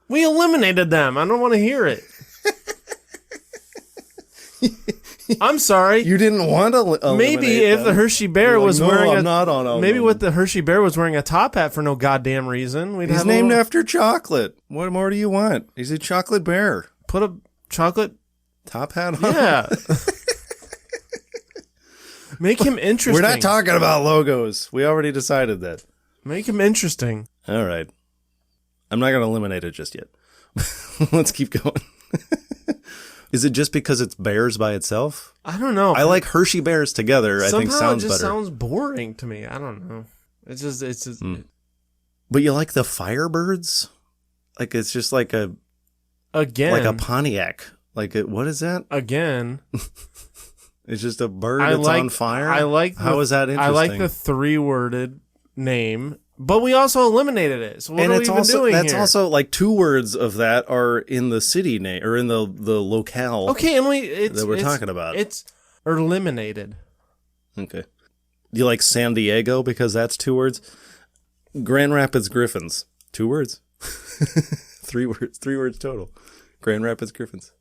We eliminated them. I don't want to hear it. I'm sorry. You didn't want to eliminate maybe if them. the Hershey Bear was wearing I'm not on maybe what the Hershey Bear was wearing a top hat for no goddamn reason. He's named after chocolate. What more do you want? He's a chocolate bear. Put a chocolate top hat on. Yeah. Make him interesting. We're not talking about logos. We already decided that. Make him interesting. All right. I'm not going to eliminate it just yet. Let's keep going. Is it just because it's bears by itself? I don't know. I like Hershey Bears together. I think sounds better. Somehow it just sounds boring to me. I don't know. It's just. But you like the Firebirds? Like it's just like a Pontiac. Like what is that? Again. It's just a bird that's on fire? How is that interesting? I like the 3-worded name, but we also eliminated it. So what are we even doing here? That's also like 2 words of that are in the city name or in the locale. Okay, and we're talking about. It's eliminated. Okay. Do you like San Diego because that's 2 words? Grand Rapids Griffins, 2 words. 3 words. 3 words total. Grand Rapids Griffins.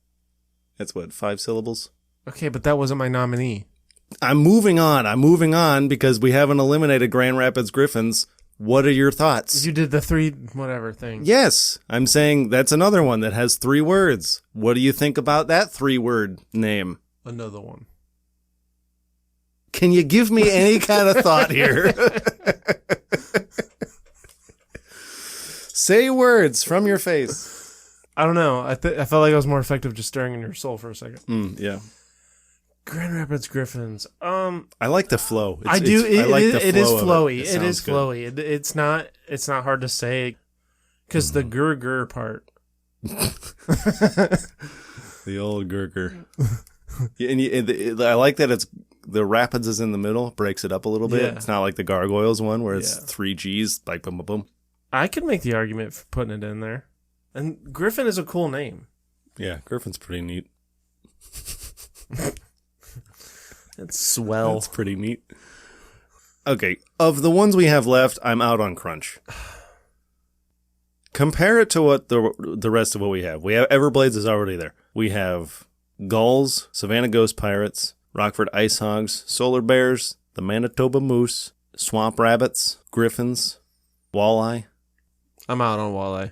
That's what, 5 syllables? Okay, but that wasn't my nominee. I'm moving on because we haven't eliminated Grand Rapids Griffins. What are your thoughts? You did the 3 whatever thing. Yes. I'm saying that's another one that has 3 words. What do you think about that 3-word name? Another one. Can you give me any kind of thought here? Say words from your face. I don't know. I felt like I was more effective just staring in your soul for a second. Yeah. Grand Rapids Griffins. I like the flow. I do. It is flowy. It is good. flowy. It's not hard to say because the gur part. The old gurgur. I like that it's the rapids is in the middle, breaks it up a little bit. Yeah. It's not like the Gargoyles one where it's 3 G's, like boom, boom, boom. I could make the argument for putting it in there. And Griffin is a cool name. Yeah, Griffin's pretty neat. It's swell. That's pretty neat. Okay, of the ones we have left, I'm out on Crunch. Compare it to what the rest of what we have. We have Everblades is already there. We have Gulls, Savannah Ghost Pirates, Rockford Ice Hogs, Solar Bears, the Manitoba Moose, Swamp Rabbits, Griffins, Walleye. I'm out on Walleye.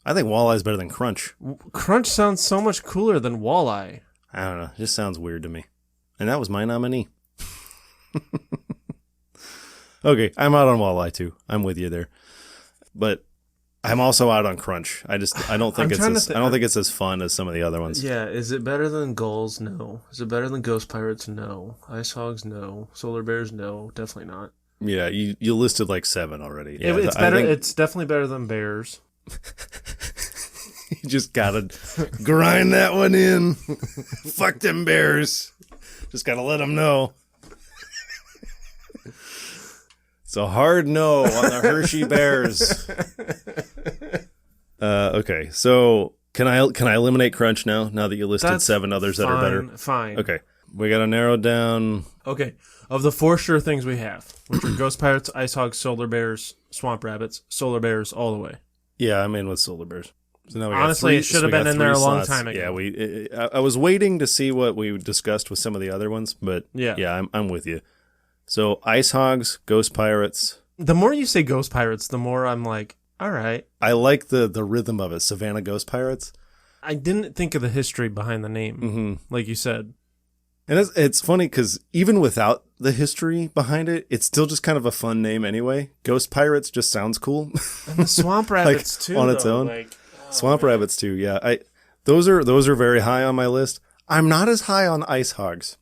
I think Walleye is better than Crunch. Crunch sounds so much cooler than Walleye. I don't know. It just sounds weird to me. And that was my nominee. Okay, I'm out on Walleye too. I'm with you there. But I'm also out on Crunch. I don't think I don't think it's as fun as some of the other ones. Yeah, is it better than Gulls? No. Is it better than Ghost Pirates? No. Ice Hogs? No. Solar Bears? No. Definitely not. Yeah, you listed like 7 already. Yeah, it's better. It's definitely better than Bears. You just gotta grind that one in. Fuck them Bears. Just gotta let them know. It's a hard no on the Hershey Bears. Okay, so can I eliminate Crunch now? Now that you listed 7 others that are better. Fine. Okay, we gotta narrow down. Okay, of the 4 sure things we have, which are Ghost Pirates, Ice Hogs, Solar Bears, Swamp Rabbits, Solar Bears, all the way. Yeah, I'm in with Solar Bears. So now we honestly, it should have been in there a long time ago. Yeah, I was waiting to see what we discussed with some of the other ones, but yeah, I'm with you. So Ice Hogs, Ghost Pirates. The more you say Ghost Pirates, the more I'm like, all right. I like the rhythm of it. Savannah Ghost Pirates. I didn't think of the history behind the name, like you said. And it's funny because even without the history behind it, it's still just kind of a fun name anyway. Ghost Pirates just sounds cool. And the Swamp Rabbits too, on its own. Swamp Rabbits too, yeah. Those are very high on my list. I'm not as high on Ice Hogs.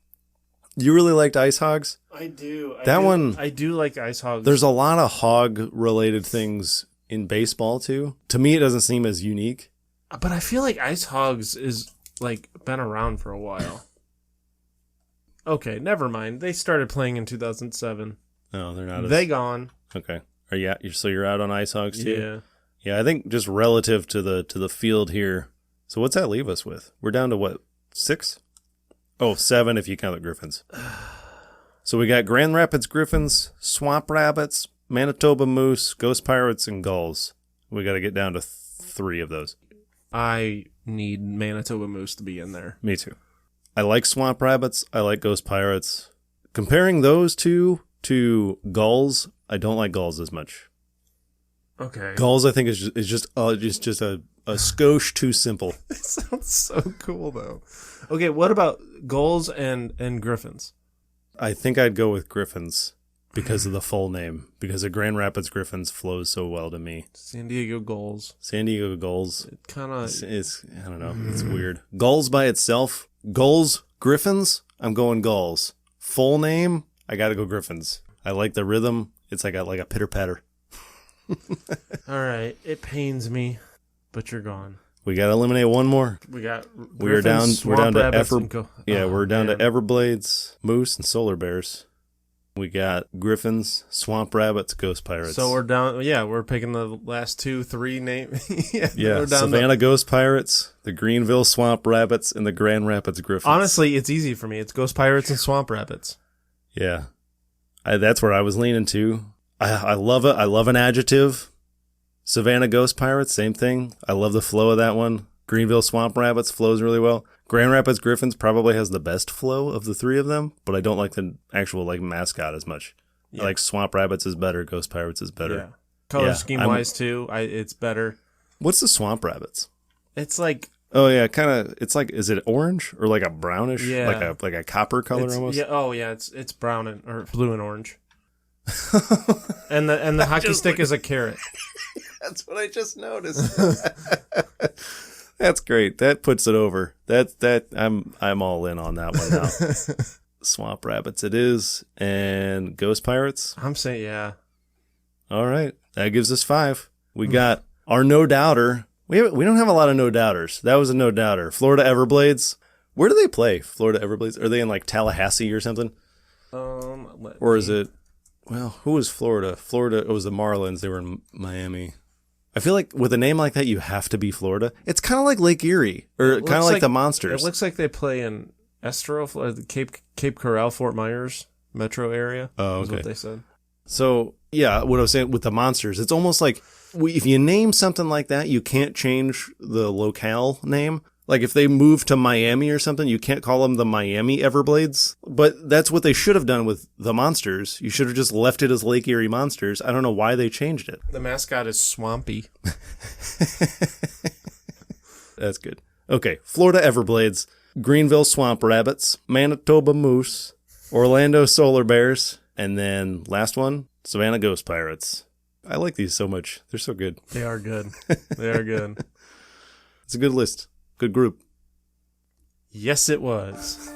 You really liked Ice Hogs? I do. I do like Ice Hogs. There's a lot of hog-related things in baseball too. To me, it doesn't seem as unique. But I feel like Ice Hogs is like been around for a while. Okay, never mind. They started playing in 2007. No, they're not. They gone. Okay. So you're out on Ice Hogs too? Yeah. Yeah, I think just relative to the field here. So what's that leave us with? We're down to what? 6? Oh, 7 if you count the Griffins. So we got Grand Rapids Griffins, Swamp Rabbits, Manitoba Moose, Ghost Pirates, and Gulls. We got to get down to 3 of those. I need Manitoba Moose to be in there. Me too. I like Swamp Rabbits. I like Ghost Pirates. Comparing those two to Gulls, I don't like Gulls as much. Okay. Gulls, I think, is just a skosh too simple. It sounds so cool, though. Okay, what about Gulls and Griffins? I think I'd go with Griffins because of the full name. Because the Grand Rapids Griffins flows so well to me. San Diego Gulls. San Diego Gulls. It kind of... It's I don't know. It's weird. Gulls by itself. Gulls, Griffins, I'm going Gulls. Full name, I got to go Griffins. I like the rhythm. It's like a pitter-patter. All right. It pains me, but you're gone. We got to eliminate one more. We got we're down to we're down to man. Everblades, Moose, and Solar Bears. We got Griffins, Swamp Rabbits, Ghost Pirates. So we're down. Yeah, we're picking the last 2, 3 names. yeah. Savannah Ghost Pirates, the Greenville Swamp Rabbits, and the Grand Rapids Griffins. Honestly, it's easy for me. It's Ghost Pirates and Swamp Rabbits. Yeah, that's where I was leaning to. I love it. I love an adjective. Savannah Ghost Pirates, same thing. I love the flow of that one. Greenville Swamp Rabbits flows really well. Grand Rapids Griffins probably has the best flow of the 3 of them, but I don't like the actual mascot as much. Yeah. I like Swamp Rabbits is better. Ghost Pirates is better. Yeah. Color scheme wise too, it's better. What's the Swamp Rabbits? It's like... Oh yeah, kind of. It's like, is it orange or like a brownish? Yeah. Like a copper color almost. Yeah. Oh yeah, it's brown or blue and orange. and the hockey stick is a carrot. That's what I just noticed. That's great. That puts it over. I'm all in on that one now. Swamp Rabbits it is, and Ghost Pirates. I'm saying yeah. All right, that gives us 5. We got our no doubter. We don't have a lot of no doubters. That was a no doubter. Florida Everblades. Where do they play? Florida Everblades. Are they in Tallahassee or something? Or is it? Well, who was Florida? Florida, it was the Marlins. They were in Miami. I feel like with a name like that, you have to be Florida. It's kind of like Lake Erie, or kind of like the Monsters. It looks like they play in Estero, Cape Coral, Fort Myers metro area. Oh, okay. Is what they said. So, yeah, what I was saying with the Monsters, it's almost like if you name something like that, you can't change the locale name. Like if they move to Miami or something, you can't call them the Miami Everblades. But that's what they should have done with the Monsters. You should have just left it as Lake Erie Monsters. I don't know why they changed it. The mascot is Swampy. That's good. Okay, Florida Everblades, Greenville Swamp Rabbits, Manitoba Moose, Orlando Solar Bears, and then last one, Savannah Ghost Pirates. I like these so much. They're so good. They are good. They are good. It's a good list. Good group. Yes, it was.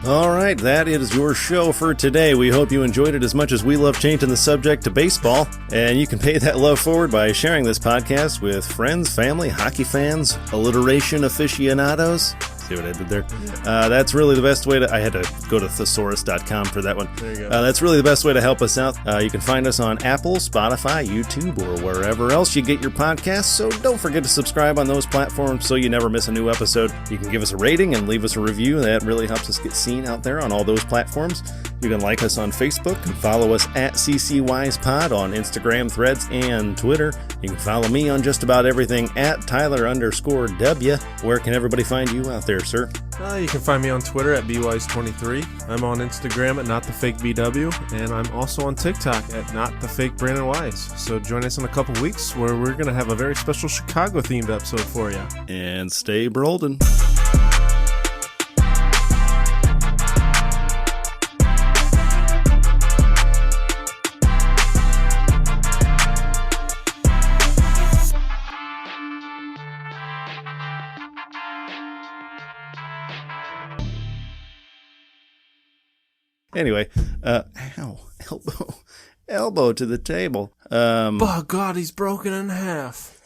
All right, that is your show for today. We hope you enjoyed it as much as we love changing the subject to baseball. And you can pay that love forward by sharing this podcast with friends, family, hockey fans, alliteration aficionados. See what I did there? That's really the best way to... I had to go to thesaurus.com for that one. There you go. That's really the best way to help us out. You can find us on Apple, Spotify, YouTube, or wherever else you get your podcasts. So don't forget to subscribe on those platforms so you never miss a new episode. You can give us a rating and leave us a review. That really helps us get seen out there on all those platforms. You can like us on Facebook and follow us at CCWisePod on Instagram, Threads, and Twitter. You can follow me on just about everything at Tyler_W. Where can everybody find you out there, sir? You can find me on Twitter at BWise23. I'm on Instagram at NotTheFakeBW, and I'm also on TikTok at NotTheFakeBrandonWise. So join us in a couple weeks where we're going to have a very special Chicago-themed episode for you. And stay brolden. Anyway, elbow to the table. Oh, God, he's broken in half.